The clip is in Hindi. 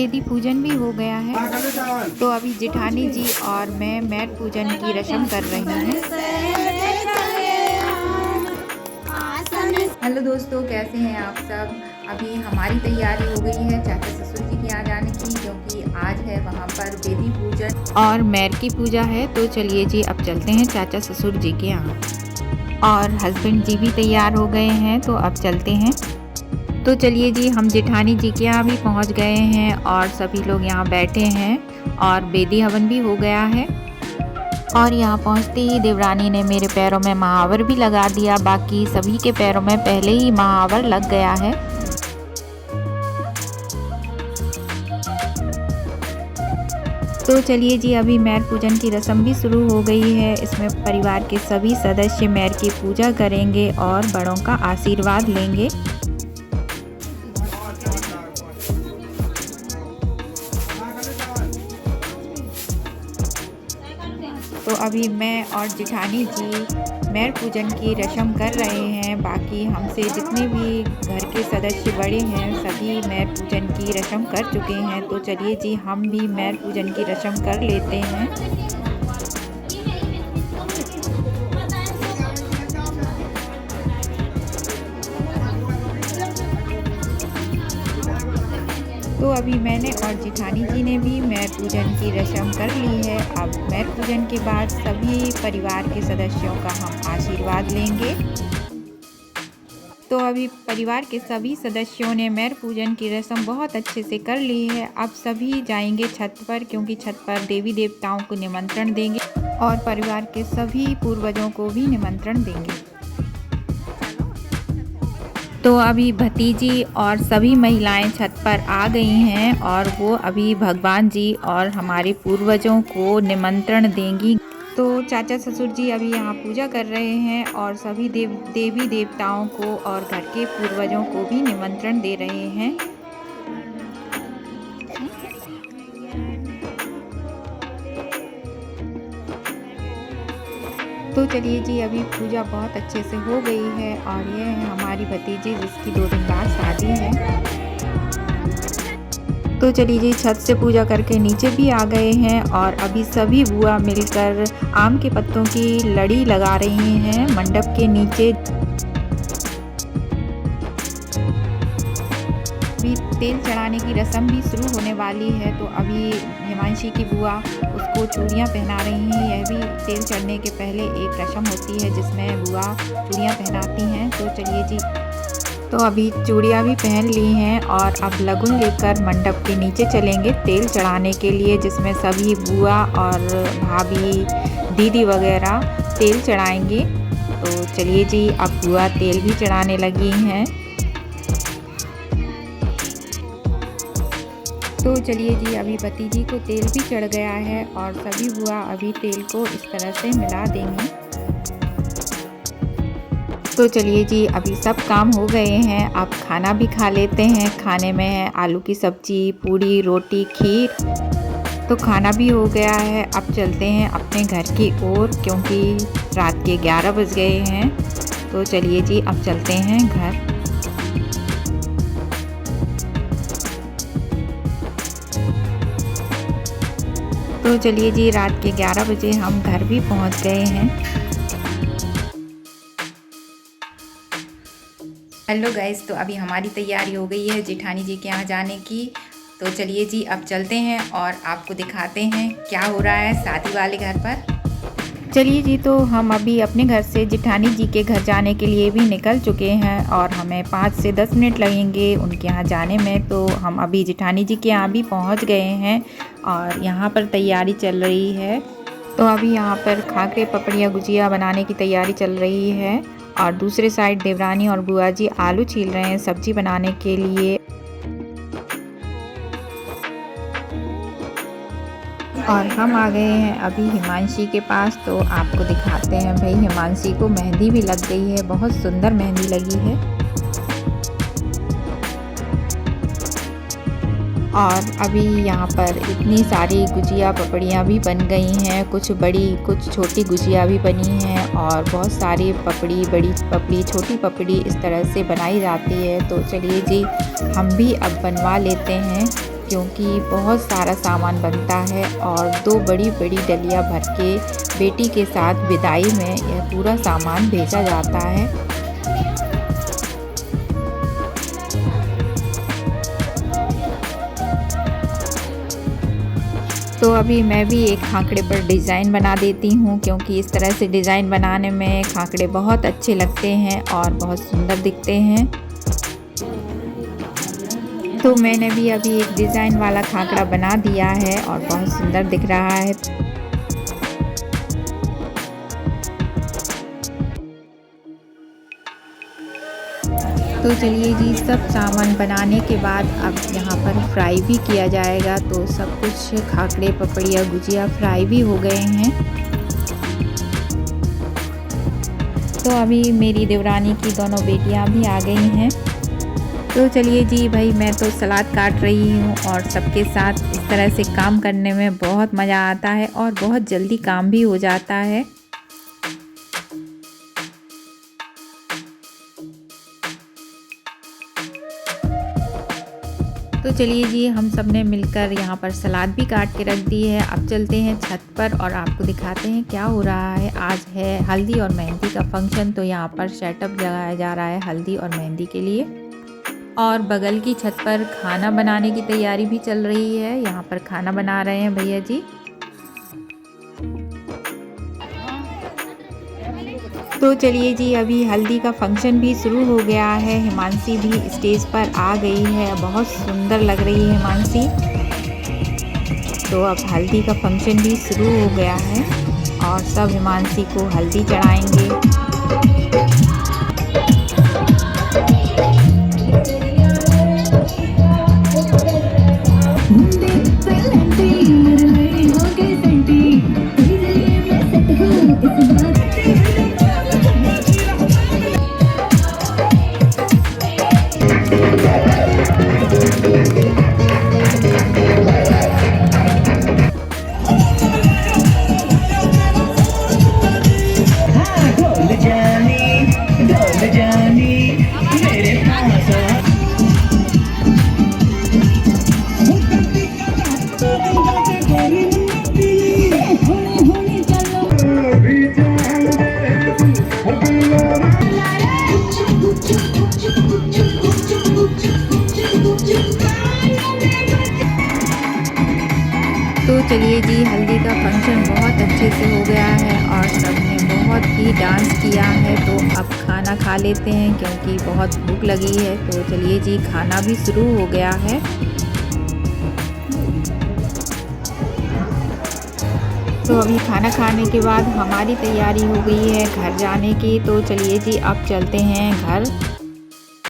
वेदी पूजन भी हो गया है। तो अभी जेठानी जी और मैं मैट पूजन की रस्म कर रही हैं। हेलो दोस्तों, कैसे हैं आप सब। अभी हमारी तैयारी हो गई है चाचा ससुर जी के यहाँ जाने की, क्योंकि आज है वहाँ पर वेदी पूजन और मैर की पूजा है। तो चलिए जी, अब चलते हैं चाचा ससुर जी के यहाँ। और हस्बैंड जी भी तैयार हो गए हैं, तो अब चलते हैं। तो चलिए जी, हम जेठानी जी के यहाँ भी पहुँच गए हैं और सभी लोग यहाँ बैठे हैं और वेदी हवन भी हो गया है। और यहाँ पहुँचते ही देवरानी ने मेरे पैरों में महावर भी लगा दिया। बाकी सभी के पैरों में पहले ही महावर लग गया है। तो चलिए जी, अभी मैर पूजन की रस्म भी शुरू हो गई है। इसमें परिवार के सभी सदस्य मैर की पूजा करेंगे और बड़ों का आशीर्वाद लेंगे। तो अभी मैं और जेठानी जी मैर पूजन की रस्म कर रहे हैं। बाकी हमसे जितने भी घर के सदस्य बड़े हैं सभी मैर पूजन की रस्म कर चुके हैं। तो चलिए जी, हम भी मैर पूजन की रस्म कर लेते हैं। तो अभी मैंने और जेठानी जी ने भी मैर पूजन की रस्म कर ली है। अब मैर पूजन के बाद सभी परिवार के सदस्यों का हम आशीर्वाद लेंगे। तो अभी परिवार के सभी सदस्यों ने मैर पूजन की रस्म बहुत अच्छे से कर ली है। अब सभी जाएंगे छत पर, क्योंकि छत पर देवी देवताओं को निमंत्रण देंगे और परिवार के सभी पूर्वजों को भी निमंत्रण देंगे। तो अभी भतीजी और सभी महिलाएं छत पर आ गई हैं और वो अभी भगवान जी और हमारे पूर्वजों को निमंत्रण देंगी। तो चाचा ससुर जी अभी यहाँ पूजा कर रहे हैं और सभी देवी देवताओं को और घर के पूर्वजों को भी निमंत्रण दे रहे हैं। तो चलिए जी, अभी पूजा बहुत अच्छे से हो गई है और ये है हमारी भतीजी जिसकी 2 दिन बाद शादी है। तो चलिए जी, छत से पूजा करके नीचे भी आ गए हैं और अभी सभी बुआ मिलकर आम के पत्तों की लड़ी लगा रही हैं मंडप के नीचे। अभी तेल चढ़ाने की रस्म भी शुरू होने वाली है। तो अभी हिमांशी की बुआ उसको चूड़ियाँ पहना रही हैं। यह भी तेल चढ़ने के पहले एक रस्म होती है जिसमें बुआ चूड़ियाँ पहनाती हैं। तो चलिए जी, तो अभी चूड़ियाँ भी पहन ली हैं और अब लगुन लेकर मंडप के नीचे चलेंगे तेल चढ़ाने के लिए, जिसमें सभी बुआ और भाभी दीदी वगैरह तेल चढ़ाएंगे। तो चलिए जी, अब बुआ तेल भी चढ़ाने लगी हैं। तो चलिए जी, अभी भतीजी को तेल भी चढ़ गया है और सभी बुआ अभी तेल को इस तरह से मिला देंगी। तो चलिए जी, अभी सब काम हो गए हैं। अब खाना भी खा लेते हैं। खाने में है आलू की सब्जी, पूड़ी, रोटी, खीर। तो खाना भी हो गया है। अब चलते हैं अपने घर की ओर, क्योंकि रात के 11 बज गए हैं। तो चलिए जी, अब चलते हैं घर। तो चलिए जी, रात के 11 बजे हम घर भी पहुंच गए हैं। हेलो गाइस, तो अभी हमारी तैयारी हो गई है जेठानी जी के यहाँ जाने की। तो चलिए जी, अब चलते हैं और आपको दिखाते हैं क्या हो रहा है शादी वाले घर पर। चलिए जी, तो हम अभी अपने घर से जेठानी जी के घर जाने के लिए भी निकल चुके हैं और हमें 5 से 10 मिनट लगेंगे उनके यहाँ जाने में। तो हम अभी जेठानी जी के यहाँ भी पहुँच गए हैं और यहाँ पर तैयारी चल रही है। तो अभी यहाँ पर खाकरे, पपड़ियाँ, गुजिया बनाने की तैयारी चल रही है और दूसरे साइड देवरानी और बुआ जी आलू छील रहे हैं सब्जी बनाने के लिए। और हम आ गए हैं अभी हिमांशी के पास। तो आपको दिखाते हैं। भाई, हिमांशी को मेहंदी भी लग गई है, बहुत सुंदर मेहंदी लगी है। और अभी यहाँ पर इतनी सारी गुजिया पपड़ियाँ भी बन गई हैं, कुछ बड़ी कुछ छोटी गुजिया भी बनी हैं और बहुत सारी पपड़ी, बड़ी पपड़ी, छोटी पपड़ी इस तरह से बनाई जाती है। तो चलिए जी, हम भी अब बनवा लेते हैं क्योंकि बहुत सारा सामान बनता है और 2 बड़ी बड़ी डलिया भर के बेटी के साथ विदाई में यह पूरा सामान भेजा जाता है। तो अभी मैं भी एक खाकड़े पर डिज़ाइन बना देती हूँ, क्योंकि इस तरह से डिज़ाइन बनाने में खाकड़े बहुत अच्छे लगते हैं और बहुत सुंदर दिखते हैं। तो मैंने भी अभी एक डिज़ाइन वाला खाकड़ा बना दिया है और बहुत सुंदर दिख रहा है। तो चलिए जी, सब सामान बनाने के बाद अब यहाँ पर फ्राई भी किया जाएगा। तो सब कुछ खाकड़े, पपड़िया, गुजिया फ्राई भी हो गए हैं। तो अभी मेरी देवरानी की दोनों बेटियाँ भी आ गई हैं। तो चलिए जी भाई, मैं तो सलाद काट रही हूँ और सबके साथ इस तरह से काम करने में बहुत मज़ा आता है और बहुत जल्दी काम भी हो जाता है। तो चलिए जी, हम सब ने मिलकर यहाँ पर सलाद भी काट के रख दी है। अब चलते हैं छत पर और आपको दिखाते हैं क्या हो रहा है। आज है हल्दी और मेहंदी का फंक्शन, तो यहाँ पर सेटअप लगाया जा रहा है हल्दी और मेहंदी के लिए। और बगल की छत पर खाना बनाने की तैयारी भी चल रही है। यहाँ पर खाना बना रहे हैं भैया जी। तो चलिए जी, अभी हल्दी का फंक्शन भी शुरू हो गया है। हिमांशी भी स्टेज पर आ गई है, बहुत सुंदर लग रही है हिमांशी। तो अब हल्दी का फंक्शन भी शुरू हो गया है और सब हिमांशी को हल्दी चढ़ाएंगे। तो चलिए जी, हल्दी का फंक्शन बहुत अच्छे से हो गया है और सबने बहुत ही डांस किया है। तो अब खाना खा लेते हैं क्योंकि बहुत भूख लगी है। तो चलिए जी, खाना भी शुरू हो गया है। तो अभी खाना खाने के बाद हमारी तैयारी हो गई है घर जाने की। तो चलिए जी, अब चलते हैं घर।